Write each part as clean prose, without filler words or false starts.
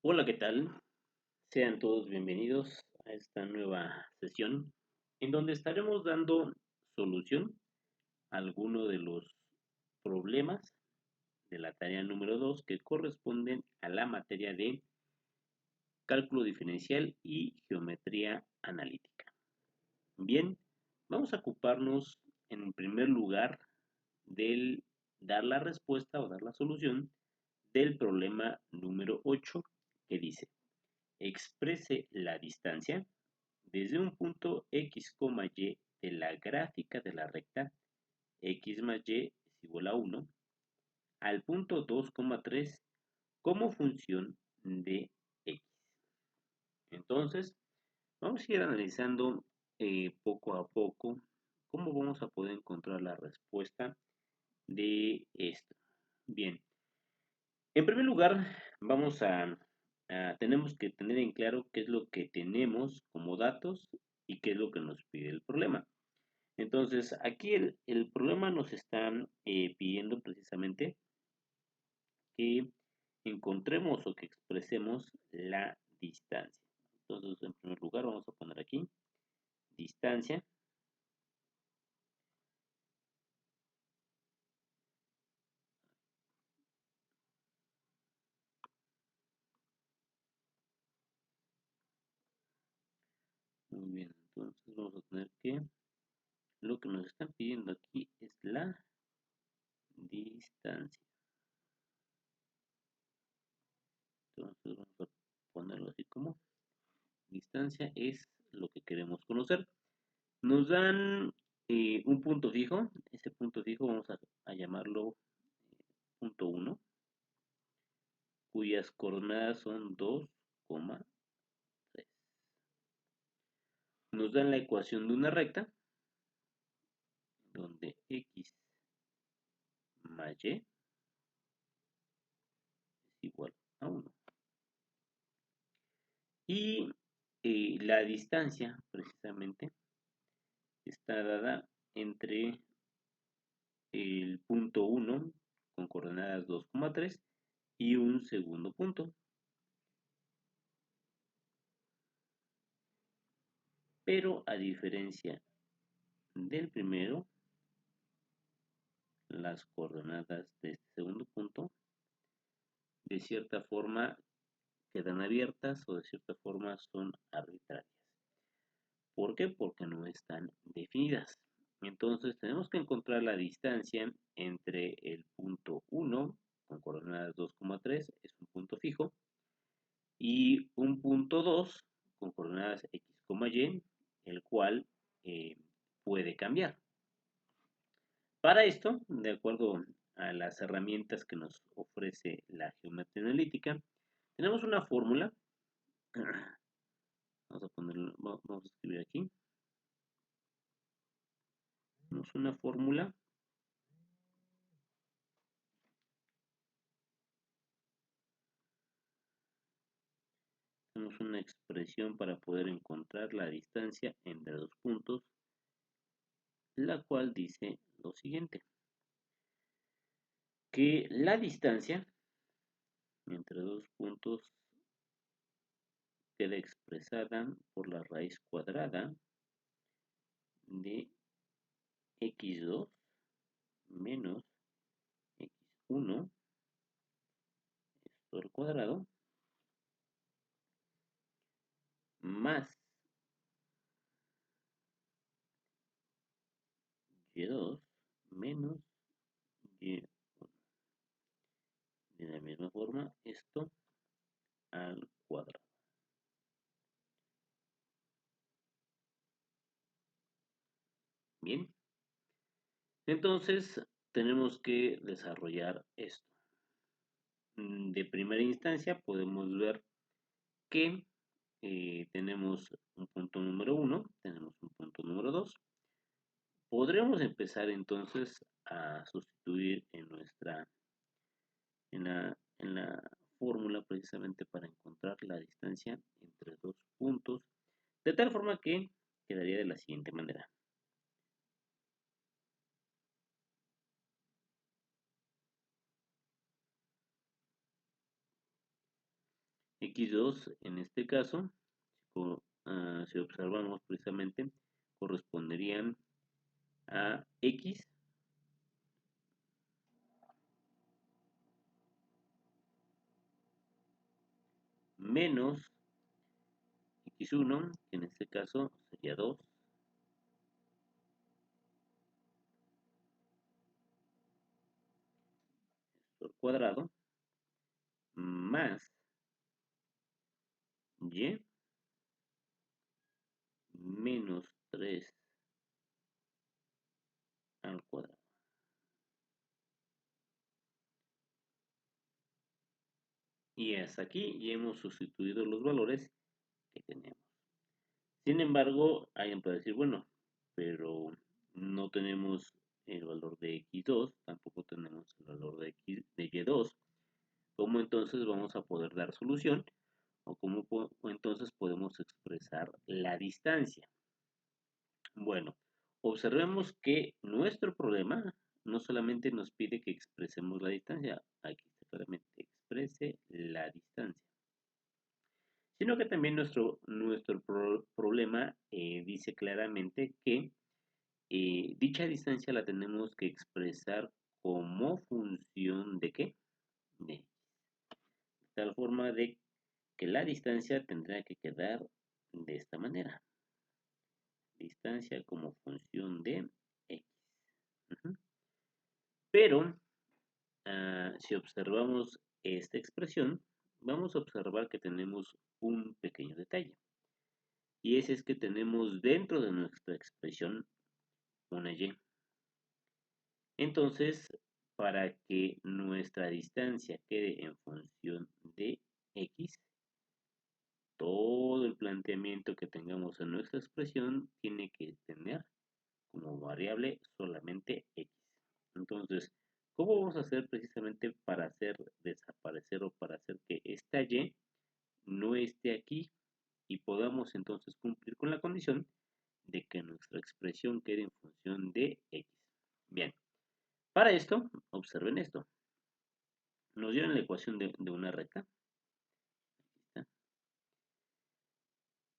Hola, ¿qué tal? Sean todos bienvenidos a esta nueva sesión en donde estaremos dando solución a alguno de los problemas de la tarea número 2 que corresponden a la materia de cálculo diferencial y geometría analítica. Bien, vamos a ocuparnos en primer lugar del dar la respuesta o dar la solución del problema número 8 que dice: exprese la distancia desde un punto x, y de la gráfica de la recta x más y es igual a 1 al punto 2,3 como función de x. Entonces, vamos a ir analizando poco a poco cómo vamos a poder encontrar la respuesta de esto. Bien, en primer lugar, vamos tenemos que tener en claro qué es lo que tenemos como datos y qué es lo que nos pide el problema. Entonces, aquí el problema nos está pidiendo precisamente que encontremos o que expresemos la distancia. Entonces, en primer lugar, vamos a poner aquí distancia. Muy bien, entonces vamos a tener que lo que nos están pidiendo aquí es la distancia. Entonces vamos a ponerlo así como distancia es lo que queremos conocer. Nos dan un punto fijo. Ese punto fijo vamos a llamarlo punto 1, cuyas coordenadas son 2,3. Nos dan la ecuación de una recta donde x más y es igual a 1. Y la distancia precisamente está dada entre el punto 1 con coordenadas 2,3 y un segundo punto. Pero a diferencia del primero, las coordenadas de este segundo punto de cierta forma quedan abiertas o de cierta forma son arbitrarias. ¿Por qué? Porque no están definidas. Entonces tenemos que encontrar la distancia entre el punto 1 con coordenadas 2,3, es un punto fijo, y un punto 2 con coordenadas x, y, el cual puede cambiar. Para esto, de acuerdo a las herramientas que nos ofrece la geometría analítica, tenemos una fórmula. Vamos a escribir aquí. Tenemos una fórmula tenemos una expresión para poder encontrar la distancia entre dos puntos, la cual dice lo siguiente: que la distancia entre dos puntos queda expresada por la raíz cuadrada de x2 menos x1 esto al cuadrado más y2 menos y1. De la misma forma, esto al cuadrado. Bien, entonces tenemos que desarrollar esto. De primera instancia podemos ver que tenemos un punto número 1, tenemos un punto número 2. Podremos empezar entonces a sustituir en la fórmula precisamente para encontrar la distancia entre dos puntos, de tal forma que quedaría de la siguiente manera. x2 en este caso, si observamos precisamente, corresponderían a x menos x1, que en este caso sería 2, al cuadrado, más y menos 3 al cuadrado. Y hasta aquí ya hemos sustituido los valores que tenemos. Sin embargo, alguien puede decir, bueno, pero no tenemos el valor de x2, tampoco tenemos el valor de y2. ¿Cómo entonces vamos a poder dar solución? ¿O cómo entonces podemos expresar la distancia? Bueno, observemos que nuestro problema no solamente nos pide que expresemos la distancia, aquí claramente exprese la distancia, sino que también nuestro problema dice claramente que dicha distancia la tenemos que expresar como función de ¿qué? De tal forma de que la distancia tendrá que quedar de esta manera. Distancia como función de x. Pero si observamos esta expresión, vamos a observar que tenemos un pequeño detalle. Y ese es que tenemos dentro de nuestra expresión una y. Entonces, para que nuestra distancia quede en función de x, todo el planteamiento que tengamos en nuestra expresión tiene que tener como variable solamente x. Entonces, ¿cómo vamos a hacer precisamente para hacer desaparecer o para hacer que esta y no esté aquí y podamos entonces cumplir con la condición de que nuestra expresión quede en función de x? Bien, para esto, observen esto. Nos dieron la ecuación de una recta,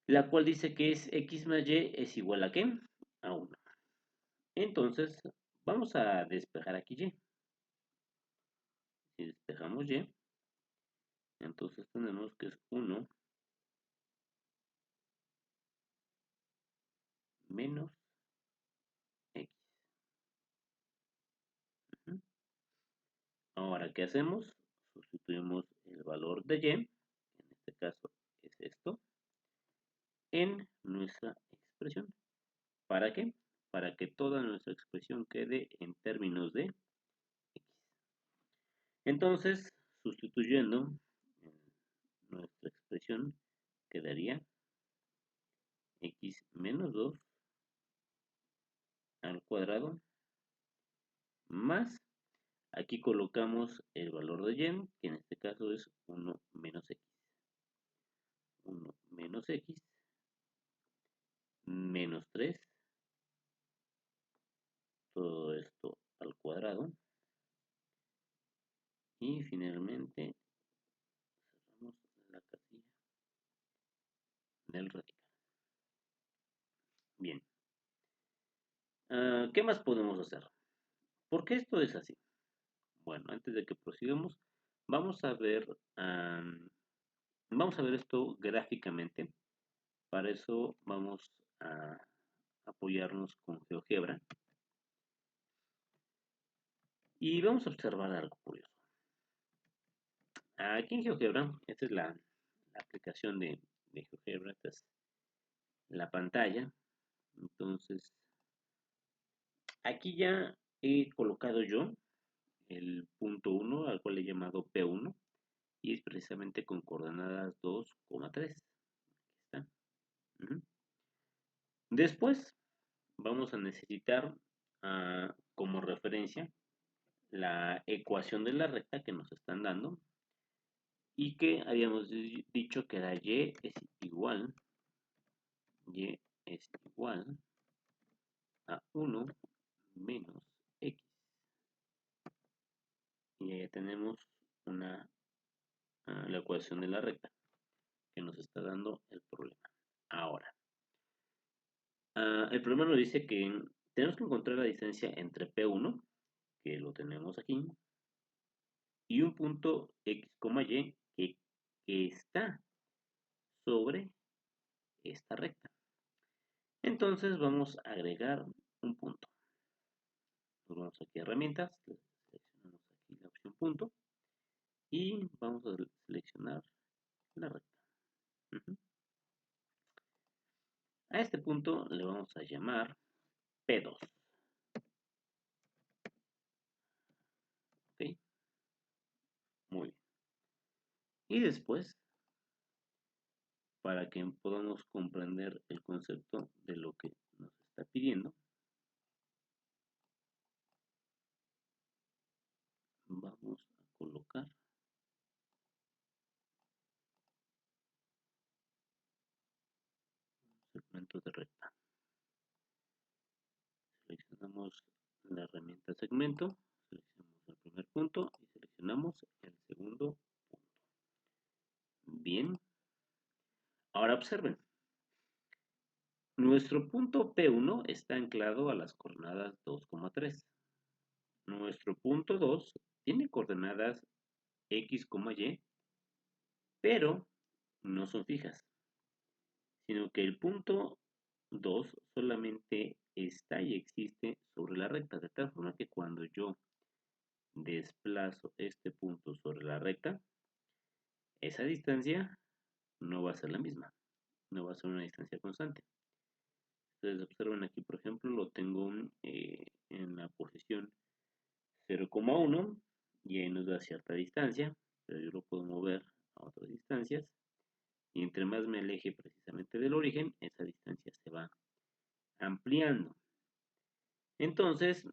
la cual dice que es x más y es igual a ¿qué? A 1. Entonces, vamos a despejar aquí y. Si despejamos y, entonces tenemos que es 1 menos x. Ahora, ¿qué hacemos? Sustituimos el valor de y, en este caso es esto, en nuestra expresión. ¿Para qué? Para que toda nuestra expresión quede en términos de x. Entonces, sustituyendo nuestra expresión, quedaría x menos 2 al cuadrado más, aquí colocamos el valor de y, que en este caso es 1 menos x. 1 menos x menos 3, todo esto al cuadrado, y finalmente cerramos la casilla del radical. Bien, ¿qué más podemos hacer? ¿Por qué esto es así? Bueno, antes de que prosigamos, vamos a ver, vamos a ver esto gráficamente. Para eso vamos a apoyarnos con GeoGebra y vamos a observar algo curioso. Aquí en GeoGebra, esta es la aplicación de GeoGebra, esta es la pantalla. Entonces, aquí ya he colocado yo el punto 1, al cual he llamado P1, y es precisamente con coordenadas 2,3. Aquí está. Después vamos a necesitar como referencia la ecuación de la recta que nos están dando y que habíamos dicho que era y es igual a 1 menos x. Y ya tenemos la ecuación de la recta. que nos está dando el problema. Ahora, el problema nos dice que tenemos que encontrar la distancia entre P1, que lo tenemos aquí, y un punto X, Y que está sobre esta recta. Entonces vamos a agregar un punto. Nos vamos aquí a herramientas, seleccionamos aquí la opción punto y vamos a seleccionar la recta. A este punto le vamos a llamar P2. ¿Ok? Muy bien. Y después, para que podamos comprender el concepto de lo que nos está pidiendo, vamos a colocar segmentos de recta. Seleccionamos la herramienta segmento, seleccionamos el primer punto y seleccionamos el segundo punto. Bien. Ahora observen. Nuestro punto P1 está anclado a las coordenadas 2,3. Nuestro punto 2 tiene coordenadas X, Y, pero no son fijas, sino que el punto 2 solamente está y existe sobre la recta, de tal forma que cuando yo desplazo este punto sobre la recta, esa distancia no va a ser la misma, no va a ser una distancia constante. Ustedes observan aquí, por ejemplo, lo tengo en la posición 0,1 y ahí nos da cierta distancia, pero yo lo puedo mover a otras distancias y entre más me aleje precisamente del origen, esa distancia se va ampliando. Entonces,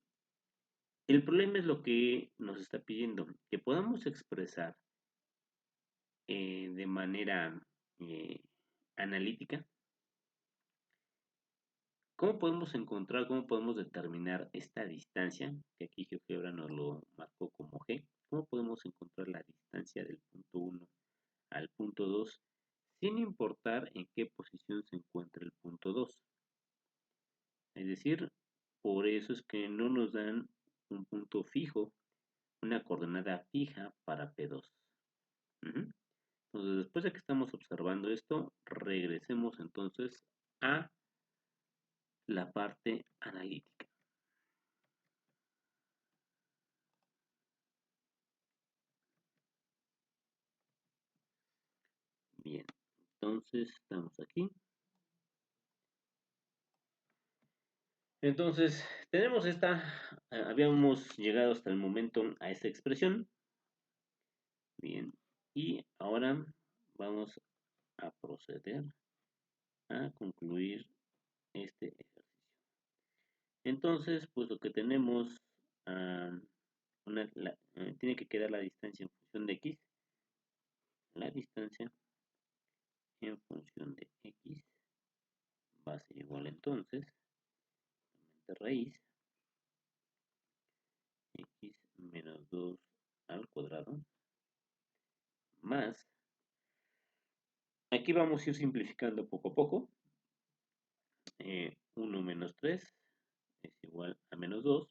el problema es lo que nos está pidiendo, que podamos expresar de manera analítica cómo podemos encontrar, cómo podemos determinar esta distancia, que aquí GeoGebra nos lo marcó como G, cómo podemos encontrar la distancia del punto 1 al punto 2 sin importar en qué posición se encuentra el punto 2. Es decir, por eso es que no nos dan un punto fijo, una coordenada fija para P2. Entonces, después de que estamos observando esto, regresemos entonces a la parte analítica. Bien, entonces estamos aquí. Entonces, tenemos habíamos llegado hasta el momento a esta expresión. Bien, y ahora vamos a proceder a concluir este ejercicio. Entonces, pues lo que tenemos, tiene que quedar la distancia en función de x. La distancia en función de x va a ser igual entonces, de raíz, x menos 2 al cuadrado, más, aquí vamos a ir simplificando poco a poco, 1 menos 3 es igual a menos 2.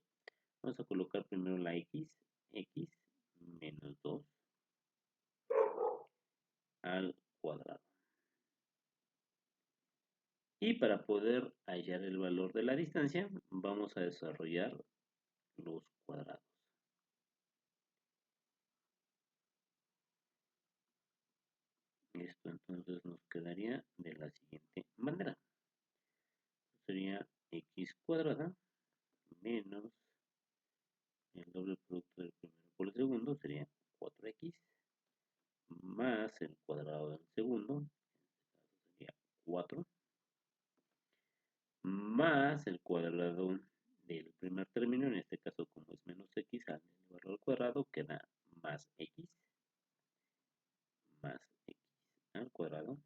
Vamos a colocar primero la x menos 2 al cuadrado. Y para poder hallar el valor de la distancia, vamos a desarrollar los cuadrados. Esto entonces nos quedaría de la siguiente manera. Sería x cuadrada menos el doble producto del primero por el segundo, sería 4x, más el cuadrado del segundo, sería 4, más el cuadrado del primer término, en este caso como es menos x, al elevarlo al cuadrado queda más x al cuadrado,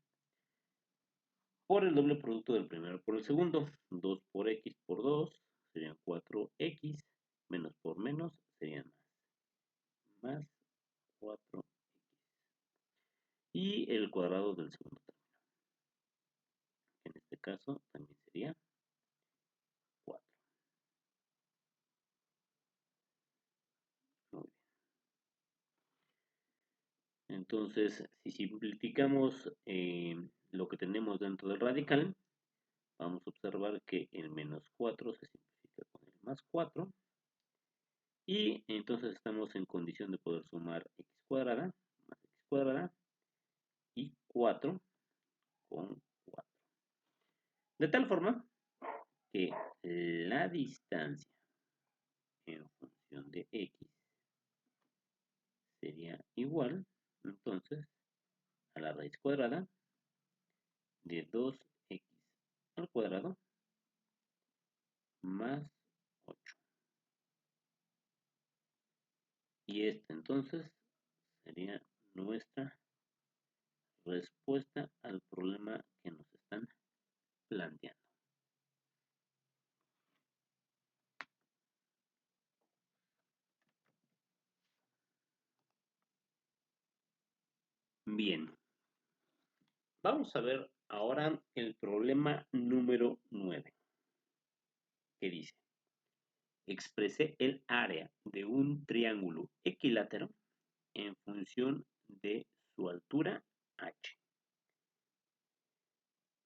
por el doble producto del primero por el segundo, 2 por x por 2 serían 4x, menos por menos serían más 4x. y el cuadrado del segundo término. En este caso también sería 4. Muy bien. Entonces, si simplificamos lo que tenemos dentro del radical, vamos a observar que el menos 4 se simplifica con el más 4. Y entonces estamos en condición de poder sumar x cuadrada más x cuadrada y 4 con 4. De tal forma que la distancia en función de x sería igual, entonces, a la raíz cuadrada de 2x al cuadrado más 8. Y esta entonces sería nuestra respuesta al problema que nos están planteando. Bien, vamos a ver ahora el problema número 9, que dice, expresé el área de un triángulo equilátero en función de su altura h.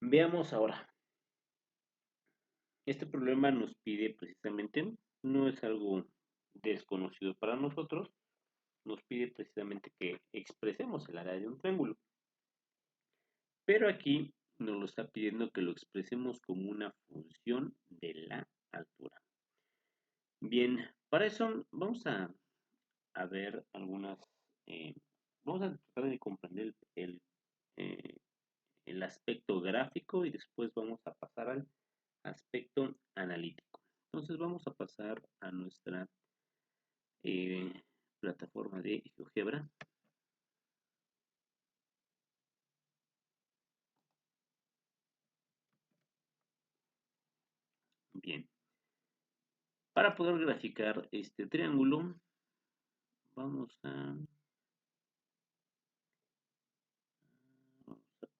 Veamos ahora. Este problema nos pide precisamente, no es algo desconocido para nosotros, nos pide precisamente que expresemos el área de un triángulo. Pero aquí nos lo está pidiendo que lo expresemos como una función de la altura. Bien, para eso vamos a ver algunas, vamos a tratar de comprender el aspecto gráfico y después vamos a pasar al aspecto analítico. Entonces vamos a pasar a nuestra plataforma de GeoGebra. Bien, para poder graficar este triángulo, vamos a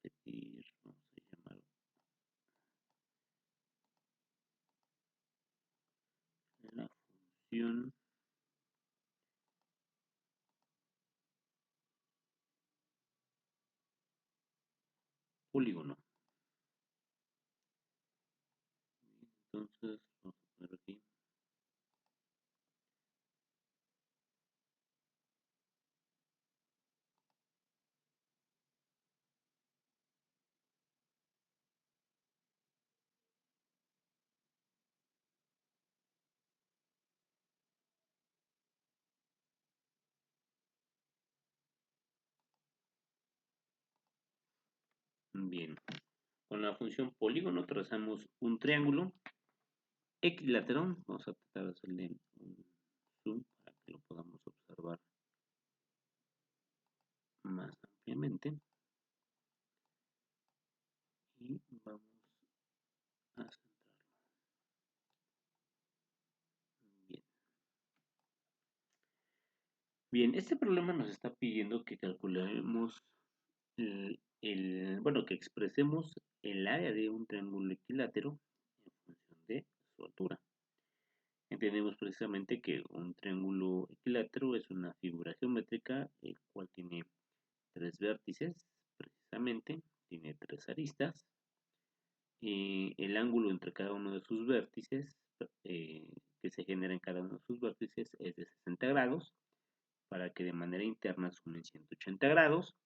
pedir, vamos a llamar la función polígono. Entonces, vamos a poner aquí. Bien, con la función polígono trazamos un triángulo equilátero. Vamos a tratar de hacerle un zoom para que lo podamos observar más ampliamente. Y vamos a centrarlo. Bien. Bien, este problema nos está pidiendo que calculemos bueno, que expresemos el área de un triángulo equilátero en función de su altura. Entendemos precisamente que un triángulo equilátero es una figura geométrica el cual tiene 3 vértices, precisamente, tiene 3 aristas. El ángulo entre cada uno de sus vértices, que se genera en cada uno de sus vértices, es de 60 grados, para que de manera interna sumen 180 grados.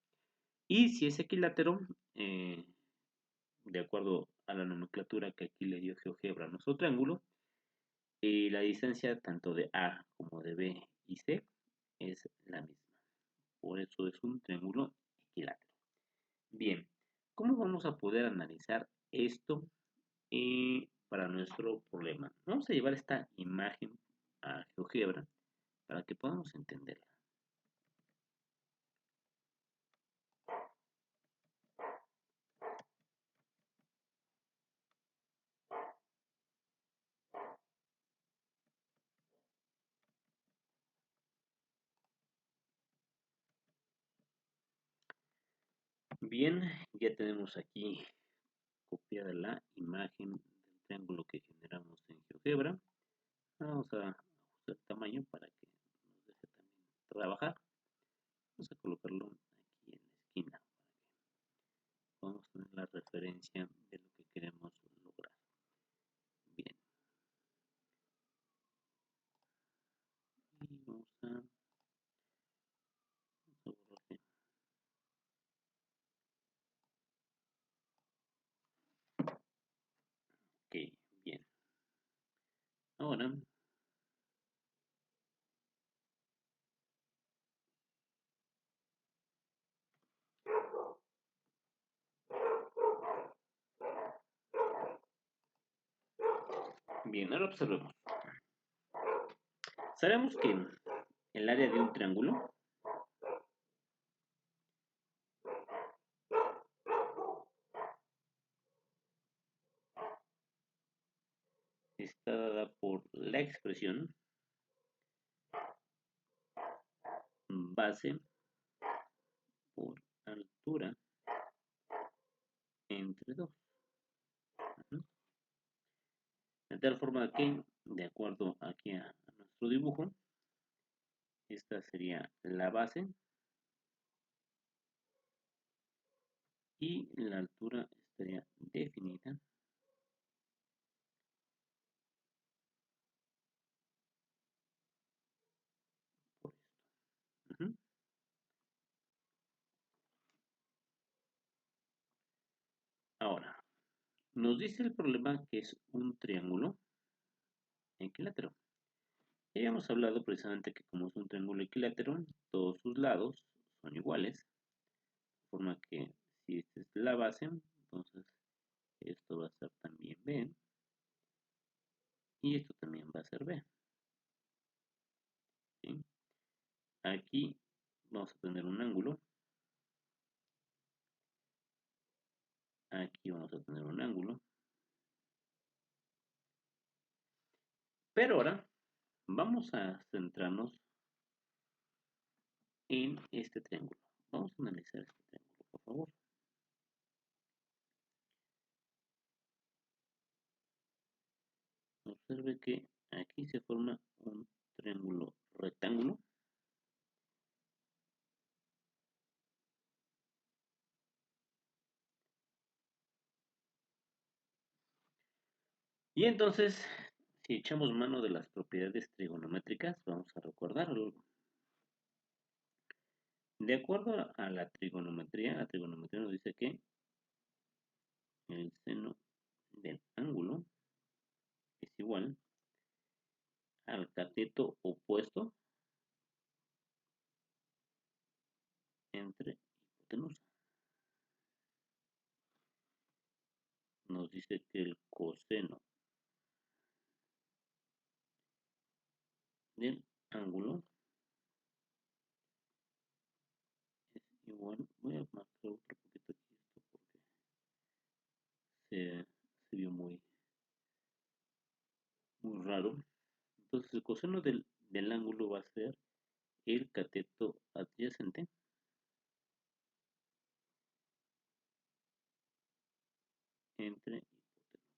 Y si es equilátero, de acuerdo a la nomenclatura que aquí le dio GeoGebra a nuestro triángulo, la distancia tanto de A como de B y C es la misma. Por eso es un triángulo equilátero. Bien, ¿cómo vamos a poder analizar esto para nuestro problema? Vamos a llevar esta imagen a GeoGebra para que podamos entenderla. Bien, ya tenemos aquí copiada la imagen del triángulo que generamos en GeoGebra. Vamos a ajustar el tamaño para que nos deje también trabajar. Vamos a colocarlo aquí en la esquina. Vamos a tener la referencia de lo que queremos lograr. Bien. Y vamos a borrar. Ok, bien. Ahora bien, ahora observemos. Sabemos que el área de un triángulo está dada por la expresión base por altura entre 2. De tal forma que, de acuerdo aquí a nuestro dibujo, esta sería la base y la altura estaría definida por esto. Ahora, nos dice el problema que es un triángulo equilátero. Ya habíamos hablado precisamente que como es un triángulo equilátero, todos sus lados son iguales, de forma que si esta es la base, entonces esto va a ser también B y esto también va a ser B. ¿Sí? Aquí vamos a tener un ángulo, aquí vamos a tener un ángulo, pero ahora vamos a centrarnos en este triángulo. Vamos a analizar este triángulo, por favor. Observe que aquí se forma un triángulo rectángulo. Y entonces, si echamos mano de las propiedades trigonométricas, vamos a recordar algo. De acuerdo a la trigonometría nos dice que el seno del ángulo es igual al cateto opuesto entre hipotenusa. Nos dice que el coseno del ángulo es igual, voy a marcar otro poquito aquí esto porque se vio muy raro. Entonces el coseno del ángulo va a ser el cateto adyacente entre hipotenusa.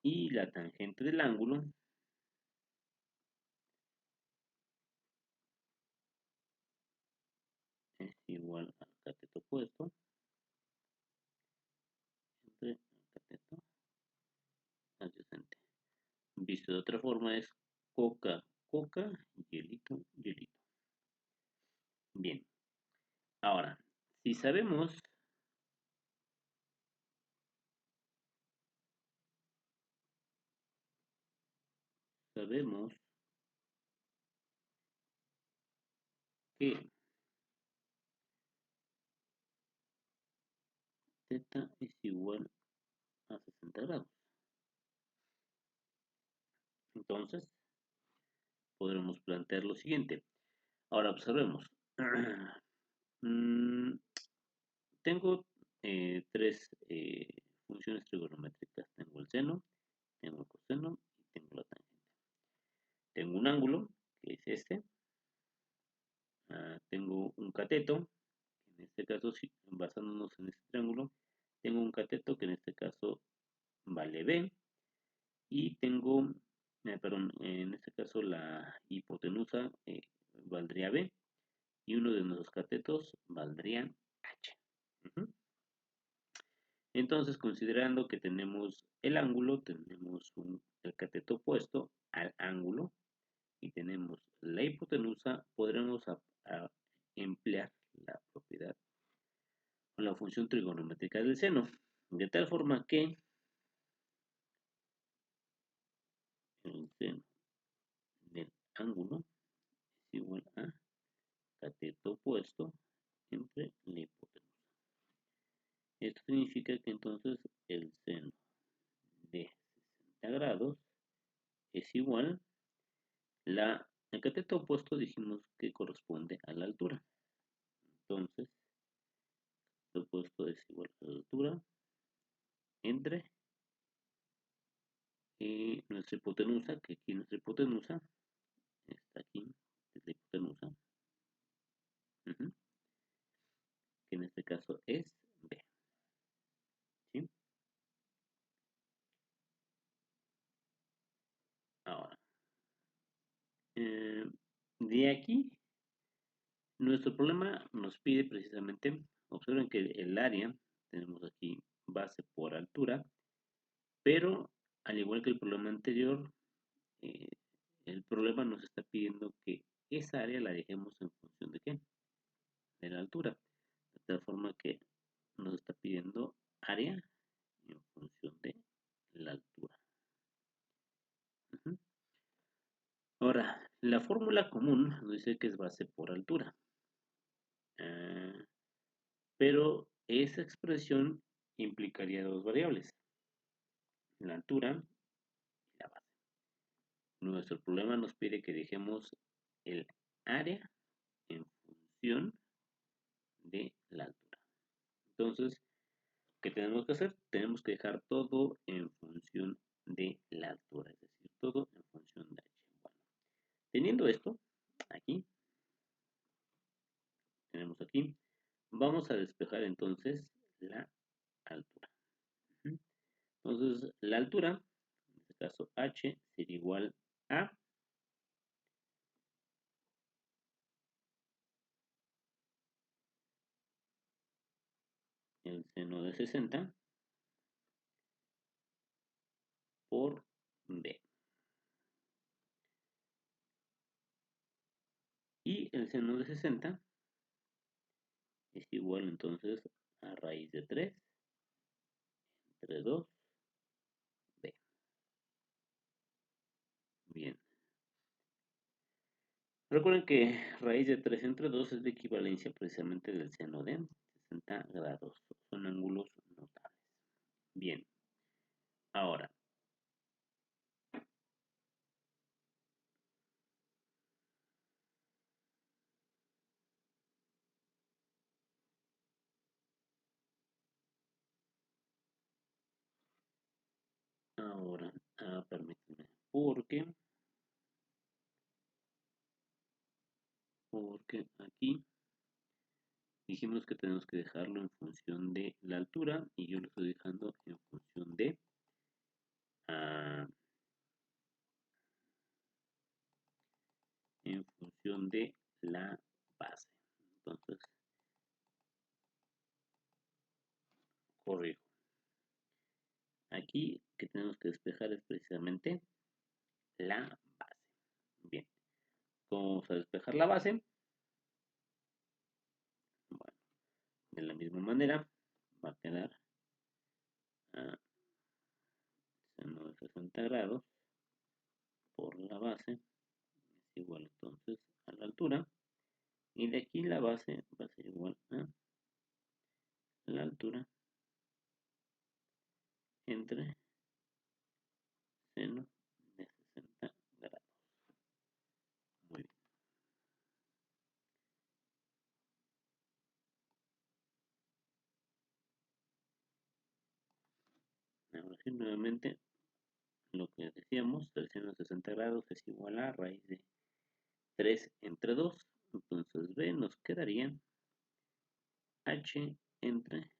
Y la tangente del ángulo es igual al cateto opuesto entre el cateto adyacente. Visto de otra forma es coca, coca, hielito, hielito. Bien, ahora, si sabemos que θ es igual a 60 grados, entonces podremos plantear lo siguiente. Ahora observemos. Mm, tengo tres funciones trigonométricas. Tengo el seno, tengo el coseno y tengo la tangente. Tengo un ángulo, que es este. Tengo un cateto, este caso, si, basándonos en este triángulo, tengo un cateto que en este caso vale B y tengo, perdón, en este caso la hipotenusa valdría B y uno de nuestros catetos valdría H. Ujú. Entonces, considerando que tenemos el ángulo, tenemos el cateto opuesto al ángulo y tenemos la hipotenusa, podremos emplear la propiedad o la función trigonométrica del seno, de tal forma que el seno del ángulo es igual a cateto opuesto entre la hipotenusa. Esto significa que entonces el seno de 60 grados es igual, el cateto opuesto dijimos que corresponde a la altura. Entonces, lo opuesto es igual a la altura entre nuestra hipotenusa, que aquí nuestra hipotenusa está aquí, es la hipotenusa, que en este caso es B. ¿Sí? Ahora, de aquí, nuestro problema nos pide precisamente, observen que el área, tenemos aquí base por altura, pero al igual que el problema anterior, eh, el problema nos está pidiendo que esa área la dejemos en función de ¿qué? De la altura. De tal forma que nos está pidiendo área en función de la altura. Ahora, la fórmula común nos dice que es base por altura. Pero esa expresión implicaría dos variables, la altura y la base. Nuestro problema nos pide que dejemos el área en función de la altura. Entonces, ¿qué tenemos que hacer? Tenemos que dejar todo en función de la altura, es decir, todo en función de h. Bueno, teniendo esto, aquí, tenemos aquí, vamos a despejar entonces la altura. Entonces, la altura, en este caso h, sería igual a el seno de 60 por b. Y el seno de 60 es igual entonces a raíz de 3 entre 2b. Bien. Recuerden que raíz de 3 entre 2 es la equivalencia precisamente del seno de 60 grados. Son ángulos notables. Bien. Ahora, permítanme. Porque aquí dijimos que tenemos que dejarlo en función de la altura y yo lo estoy dejando en función de la base. Entonces, corrijo. Aquí que tenemos que despejar es precisamente la base. Bien, ¿cómo vamos a despejar la base? Bueno, de la misma manera va a quedar seno de 60 grados por la base es igual entonces a la altura y de aquí la base va a ser igual a la altura entre seno de 60 grados. Muy bien. Ahora sí, nuevamente lo que decíamos, el seno de 60 grados es igual a raíz de 3 entre 2. Entonces B nos quedaría h entre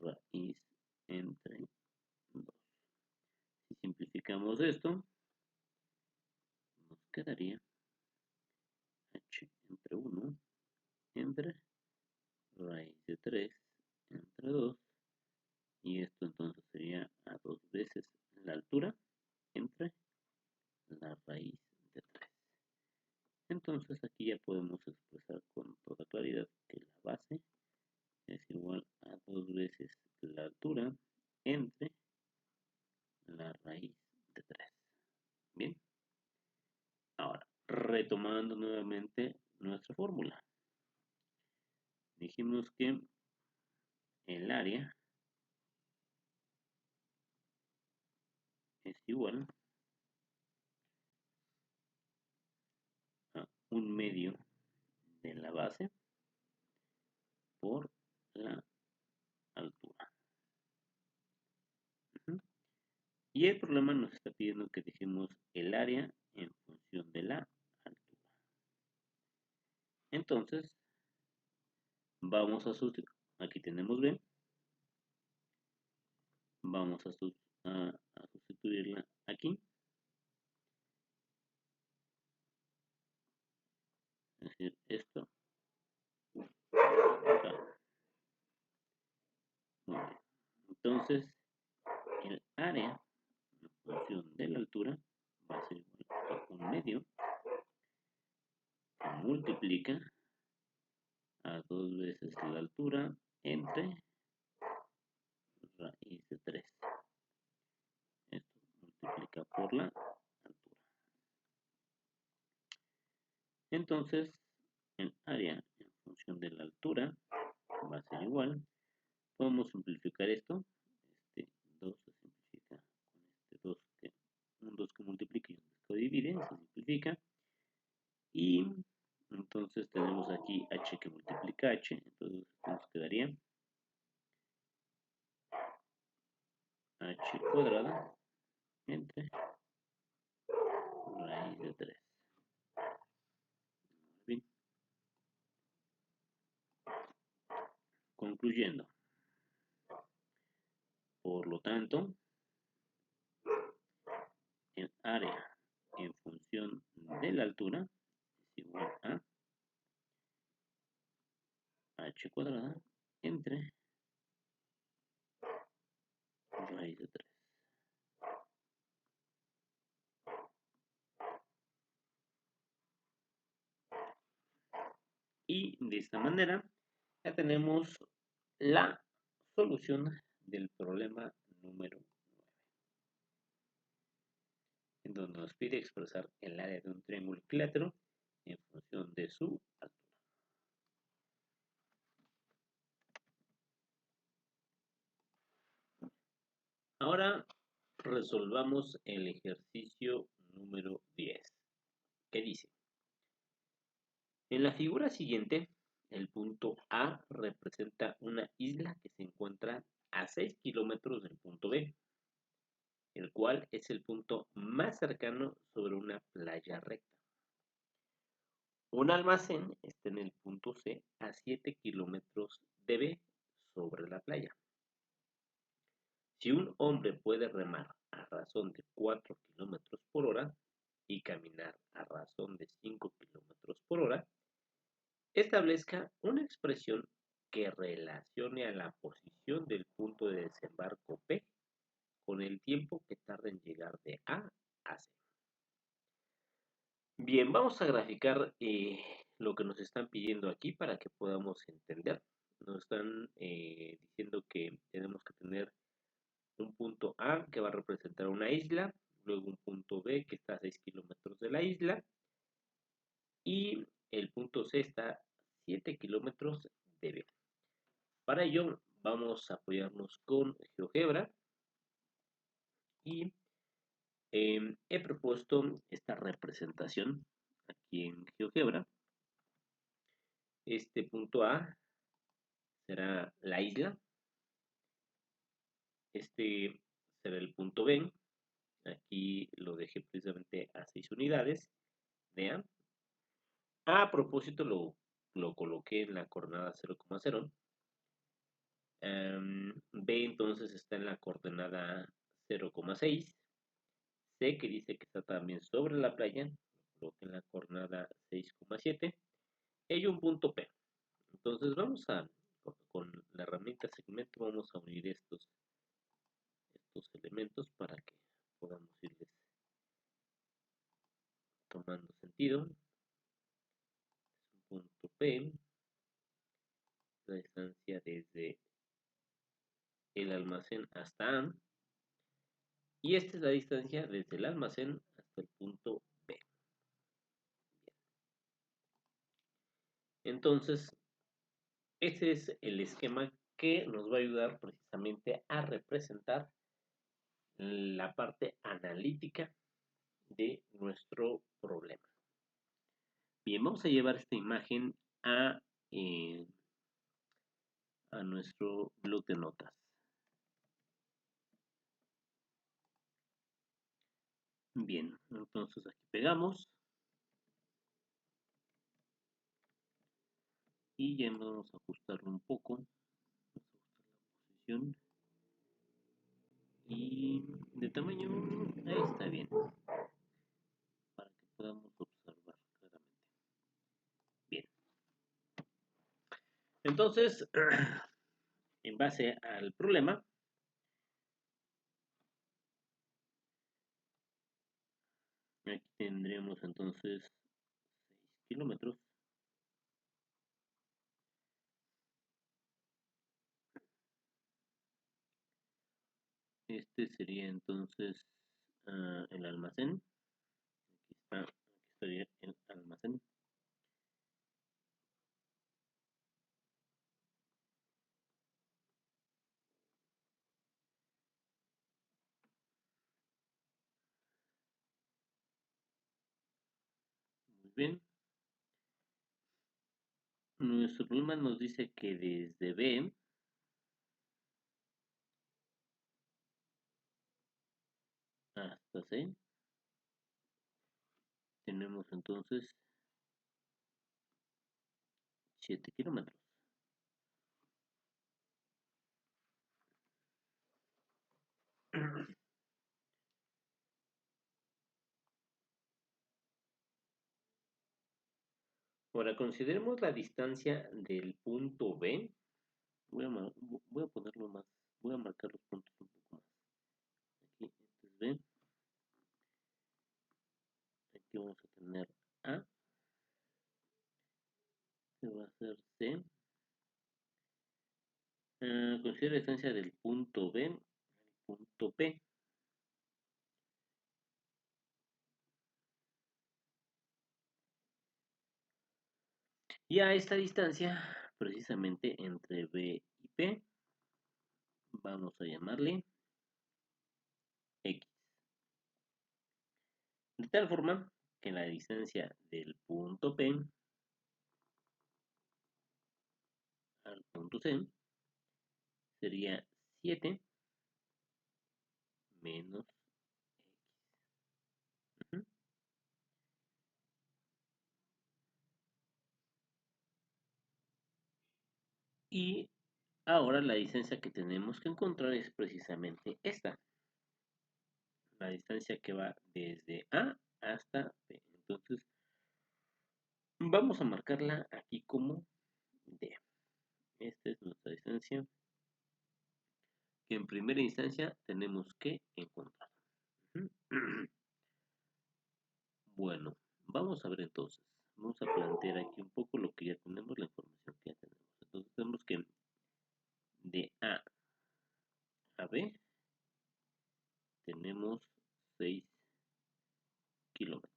raíz entre 2. Si simplificamos esto, nos quedaría h entre 1 entre raíz de 3 entre 2. Y esto entonces sería a 2 veces la altura entre la raíz de 3. Entonces aquí ya podemos expresar con toda claridad que la base es igual a 2 veces la altura entre la raíz de 3. Bien, ahora retomando nuevamente nuestra fórmula. Dijimos que el área es igual a 1/2 de la base por la altura. Y el problema nos está pidiendo que dejemos el área en función de la altura. Entonces, vamos a sustituir. Aquí tenemos B. Vamos a sustituirla aquí. Es decir, esto. Acá. Muy bien. Entonces, el área en función de la altura va a ser igual a 1/2 que multiplica a 2 veces la altura entre raíz de 3. Esto multiplica por la altura. Entonces, el área en función de la altura va a ser igual. Podemos simplificar esto. Este 2 se simplifica con este 2, un 2 que multiplica y un 2 que divide, se simplifica. Y entonces tenemos aquí h que multiplica h, entonces nos quedaría h cuadrada entre raíz de 3. Bien. Concluyendo, por lo tanto, el área en función de la altura es igual a h cuadrada entre raíz de 3. Y de esta manera ya tenemos la solución del problema número 9, en donde nos pide expresar el área de un triángulo equilátero en función de su altura. Ahora resolvamos el ejercicio número 10, que dice: en la figura siguiente, el punto A representa una isla que se encuentra a 6 kilómetros del punto B, el cual es el punto más cercano sobre una playa recta. Un almacén está en el punto C a 7 kilómetros de B sobre la playa. Si un hombre puede remar a razón de 4 kilómetros por hora y caminar a razón de 5 kilómetros por hora, establezca una expresión que relacione a la posición del punto de desembarco P con el tiempo que tarda en llegar de A a C. Bien, vamos a graficar lo que nos están pidiendo aquí para que podamos entender. Nos están diciendo que tenemos que tener un punto A que va a representar una isla, luego un punto B que está a 6 kilómetros de la isla y el punto C está a 7 kilómetros de B. Para ello vamos a apoyarnos con GeoGebra y he propuesto esta representación aquí en GeoGebra. Este punto A será la isla, este será el punto B, aquí lo dejé precisamente a 6 unidades de A. A propósito lo lo coloqué en la coordenada 0,0. B entonces está en la coordenada 0,6. C, que dice que está también sobre la playa, lo coloqué en la coordenada 6,7. Y hay un punto P. Entonces vamos a, con la herramienta segmento, vamos a unir estos elementos para que podamos irles tomando sentido. Es un punto P, la distancia desde el almacén hasta A, y esta es la distancia desde el almacén hasta el punto B. Entonces, este es el esquema que nos va a ayudar precisamente a representar la parte analítica de nuestro problema. Bien, vamos a llevar esta imagen eh, a nuestro blog de notas. Bien, entonces aquí pegamos y ya vamos a ajustarlo un poco. Vamos a ajustar la posición y de tamaño, ahí está bien, para que podamos observar claramente. Bien, entonces, en base al problema, aquí tendremos entonces 6 kilómetros. Este sería entonces el almacén. Aquí estaría el almacén. Muy bien. Nuestro problema nos dice que desde B hasta C tenemos entonces 7 kilómetros. Ahora consideremos la distancia del punto B. Voy a ponerlo más, voy a marcar los puntos un poco más. Aquí, este es B. Aquí vamos a tener A. Este va a ser C. Considera la distancia del punto B al punto P. Y a esta distancia, precisamente entre B y P, vamos a llamarle X. De tal forma que la distancia del punto P al punto C sería 7 menos X. Y ahora la distancia que tenemos que encontrar es precisamente esta. La distancia que va desde A hasta P. Entonces, vamos a marcarla aquí como D. Esta es nuestra distancia que en primera instancia tenemos que encontrar. Bueno, vamos a ver entonces. Vamos a plantear aquí un poco lo que ya tenemos, la información que ya tenemos. Entonces tenemos que de A a B tenemos 6 kilómetros.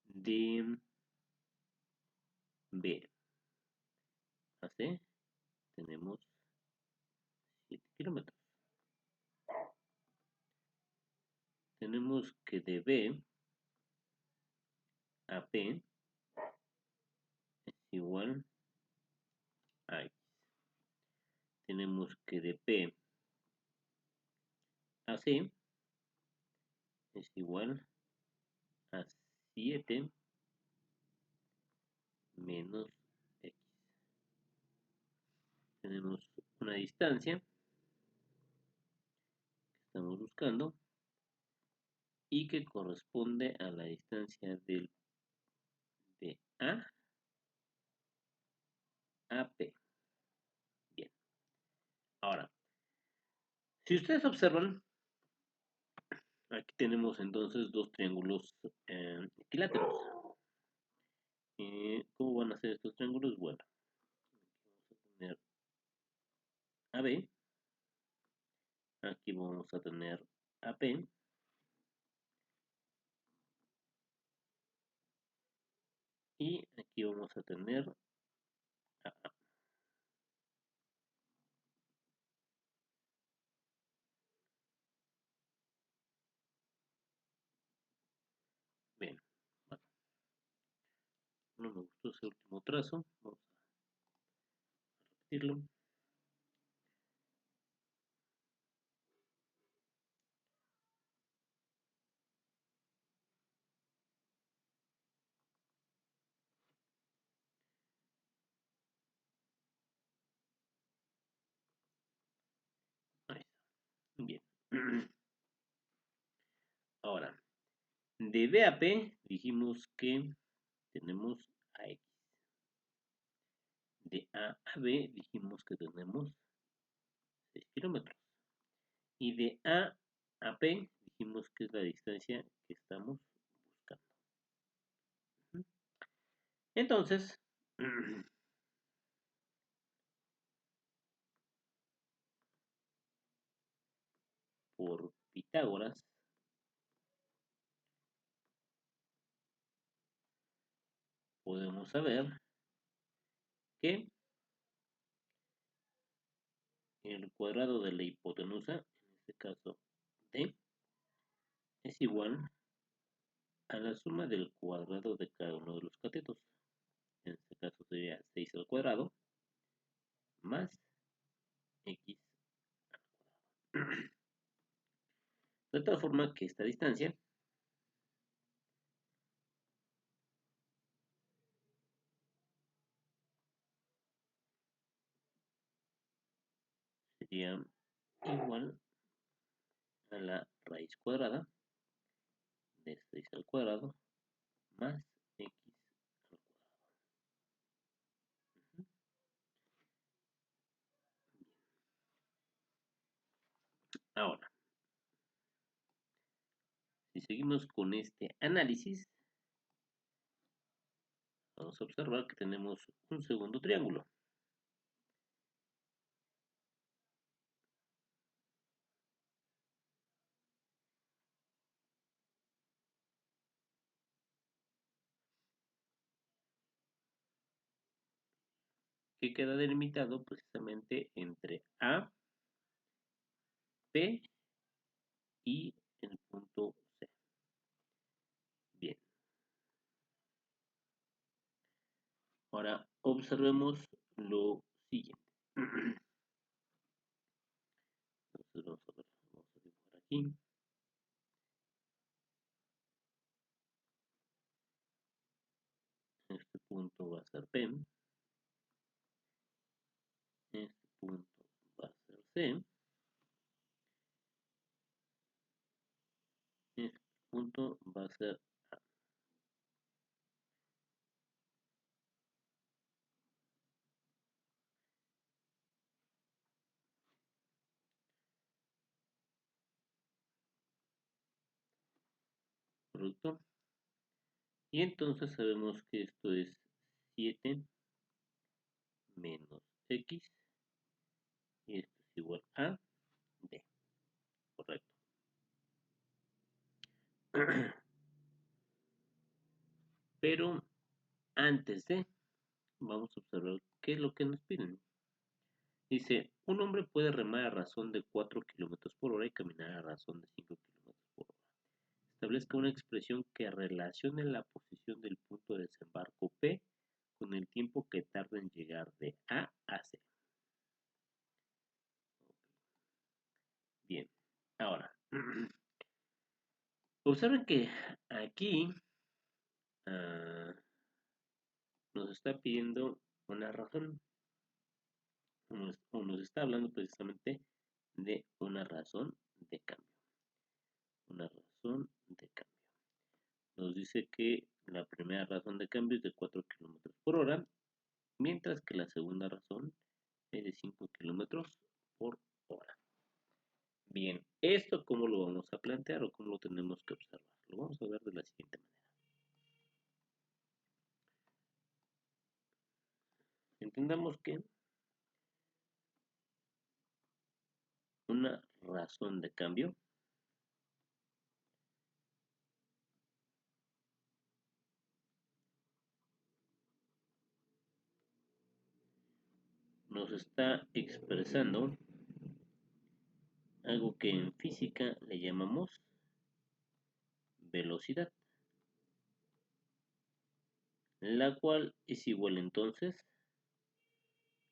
De B a C tenemos 7 kilómetros. Tenemos que de B a P es igual a X. Tenemos que de P a C es igual a 7 menos x. Tenemos una distancia que estamos buscando y que corresponde a la distancia de A a P. Bien, ahora, si ustedes observan, aquí tenemos entonces dos triángulos equiláteros. ¿Cómo van a ser estos triángulos? Bueno, vamos a tener AB, aquí vamos a tener AP, y aquí vamos a tener AA. Bien, bueno, no me gustó ese último trazo, vamos a repetirlo. Ahí está. Bien. Ahora, de B a P dijimos que tenemos a X. De A a B dijimos que tenemos 6 kilómetros. Y de A a P dijimos que es la distancia que estamos buscando. Entonces, por Pitágoras, podemos saber que el cuadrado de la hipotenusa, en este caso D, es igual a la suma del cuadrado de cada uno de los catetos. En este caso sería 6 al cuadrado más x al cuadrado. De tal forma que esta distancia sería igual a la raíz cuadrada de 6 al cuadrado más x al cuadrado. Ahora, si seguimos con este análisis, vamos a observar que tenemos un segundo triángulo. Que queda delimitado precisamente entre A, P y el punto C. Bien. Ahora observemos lo siguiente. Entonces vamos a ver, vamos a dibujar aquí. Este punto va a ser P. Este punto va a ser C. Este punto va a ser A. ¿Correcto? Y entonces sabemos que esto es 7 menos X y esto es igual a D. Correcto. Pero antes de, vamos a observar qué es lo que nos piden. Dice, un hombre puede remar a razón de 4 kilómetros por hora y caminar a razón de 5 kilómetros por hora. Establezca una expresión que relacione la posición del punto de desembarco P con el tiempo que tarda en llegar de A a C. Bien, ahora, observen que aquí nos está pidiendo una razón, o nos está hablando precisamente de una razón de cambio. Una razón de cambio. Nos dice que la primera razón de cambio es de 4 kilómetros por hora, mientras que la segunda razón es de 5 kilómetros por hora. Bien, ¿esto cómo lo vamos a plantear o cómo lo tenemos que observar? Lo vamos a ver de la siguiente manera. Entendamos que una razón de cambio nos está expresando algo que en física le llamamos velocidad, la cual es igual entonces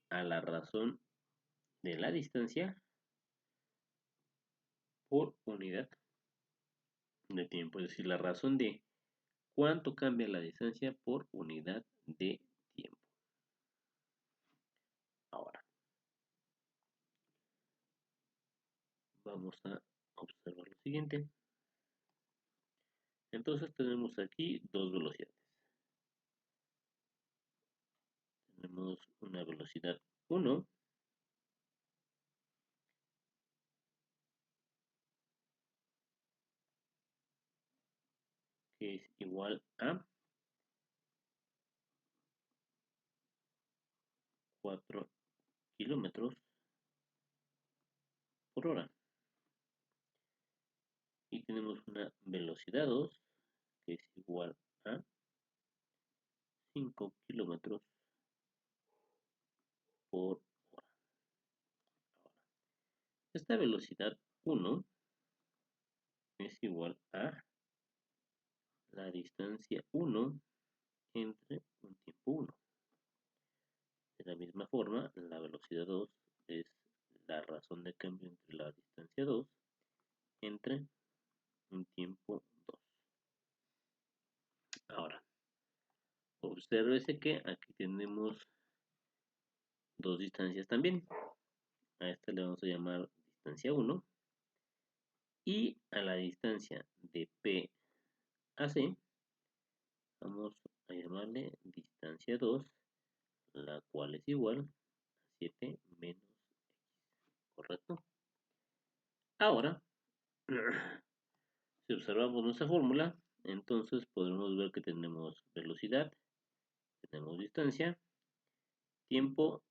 a la razón de la distancia por unidad de tiempo, es decir, la razón de cuánto cambia la distancia por unidad de tiempo. Ahora, vamos a observar lo siguiente. Entonces tenemos aquí dos velocidades. Tenemos una velocidad 1 que es igual a 4 kilómetros por hora. Y tenemos una velocidad 2 que es igual a 5 kilómetros por hora. Ahora, esta velocidad 1 es igual a la distancia 1 entre un tiempo 1. De la misma forma, la velocidad 2 es la razón de cambio entre la distancia 2 entre un tiempo 2. Ahora, obsérvese que aquí tenemos dos distancias también. A esta le vamos a llamar distancia 1 y a la distancia de P a C vamos a llamarle distancia 2, la cual es igual a 7 menos X, ¿correcto? Ahora, si observamos nuestra fórmula, entonces podremos ver que tenemos velocidad, tenemos distancia, tiempo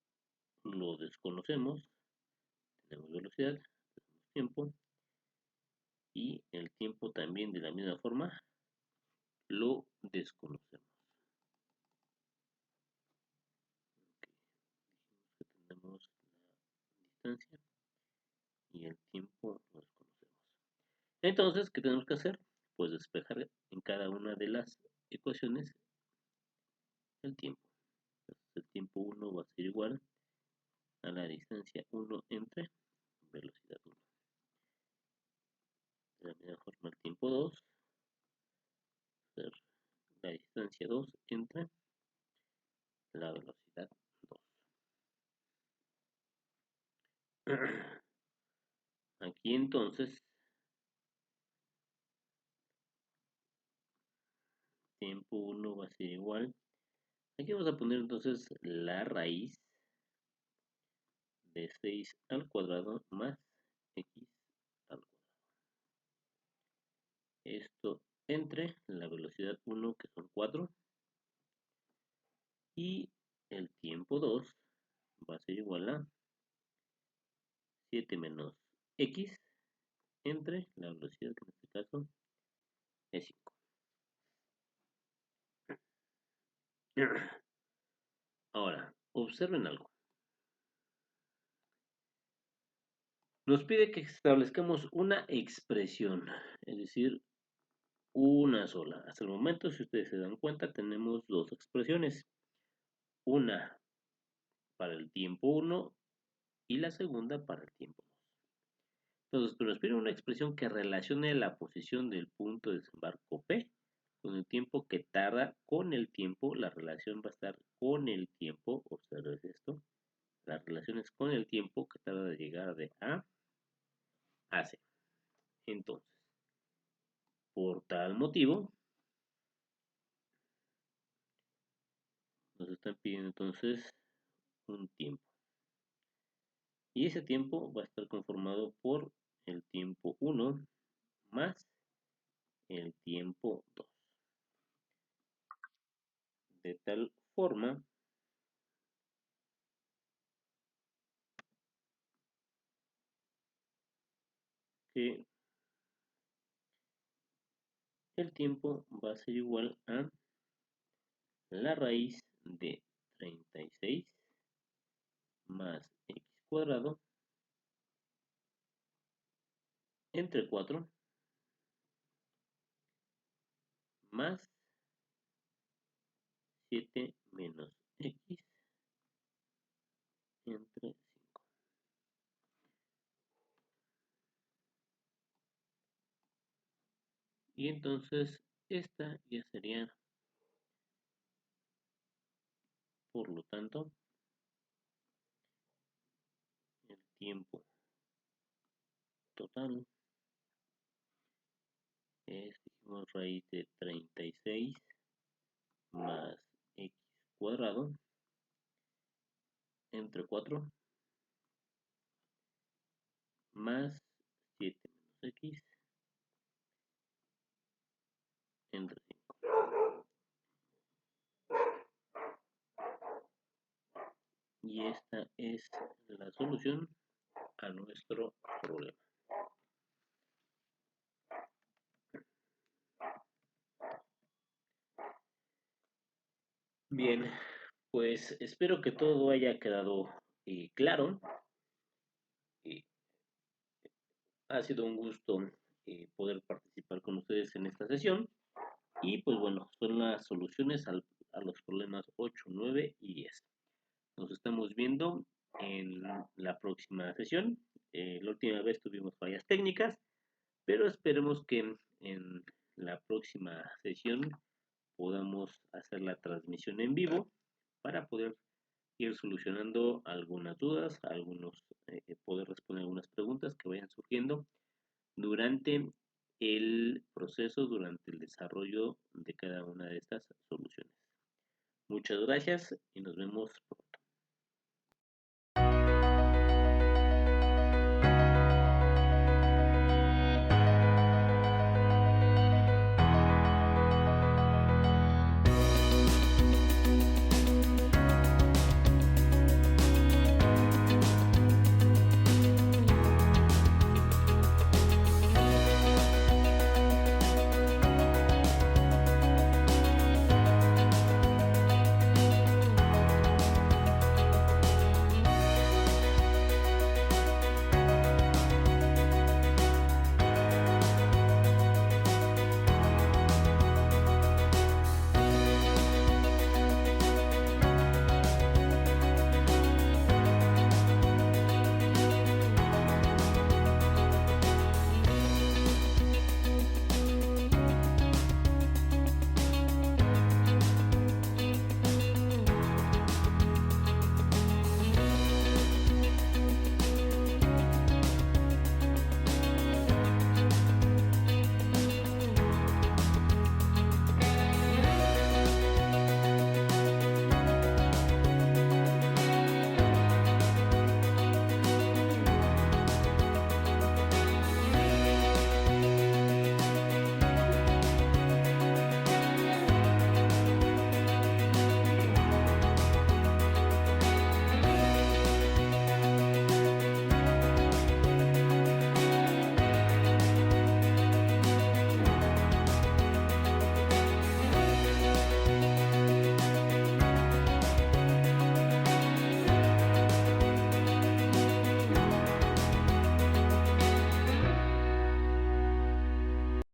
lo desconocemos, tenemos velocidad, tenemos tiempo, y el tiempo también de la misma forma lo desconocemos. Okay. Tenemos la distancia y el tiempo lo desconocemos. Entonces, ¿qué tenemos que hacer? Pues despejar en cada una de las ecuaciones el tiempo. Entonces, el tiempo 1 va a ser igual a la distancia 1 entre velocidad 1. De la misma forma, el tiempo 2 va a ser la distancia 2 entre la velocidad 2. Aquí entonces, tiempo 1 va a ser igual. Aquí vamos a poner entonces la raíz de 6 al cuadrado más x al cuadrado. Esto entre la velocidad 1, que son 4, y el tiempo 2 va a ser igual a 7 menos x entre la velocidad, que en este caso es 5. Ahora, observen algo. Nos pide que establezcamos una expresión, es decir, una sola. Hasta el momento, si ustedes se dan cuenta, tenemos dos expresiones. Una para el tiempo 1 y la segunda para el tiempo 2. Entonces, nos pide una expresión que relacione la posición del punto de desembarco P con el tiempo que tarda, con el tiempo, la relación va a estar con el tiempo, observes esto, las relaciones con el tiempo que tarda de llegar de A C. Entonces, por tal motivo, nos están pidiendo entonces un tiempo. Y ese tiempo va a estar conformado por el tiempo 1 más el tiempo 2. De tal forma que el tiempo va a ser igual a la raíz de 36 más x cuadrado entre 4 más 7 menos x entre 5. Y entonces esta ya sería, por lo tanto, el tiempo total es, dijimos, raíz de 36 más x cuadrado entre 4 más 7 menos x entre 5. Y esta es la solución a nuestro problema. Bien, pues espero que todo haya quedado claro. Eh, ha sido un gusto poder participar con ustedes en esta sesión. Y pues bueno, son las soluciones a los problemas 8, 9 y 10. Nos estamos viendo en la próxima sesión. La última vez tuvimos fallas técnicas, pero esperemos que en la próxima sesión podamos hacer la transmisión en vivo para poder ir solucionando algunas dudas, poder responder algunas preguntas que vayan surgiendo durante el proceso, durante el desarrollo de cada una de estas soluciones. Muchas gracias y nos vemos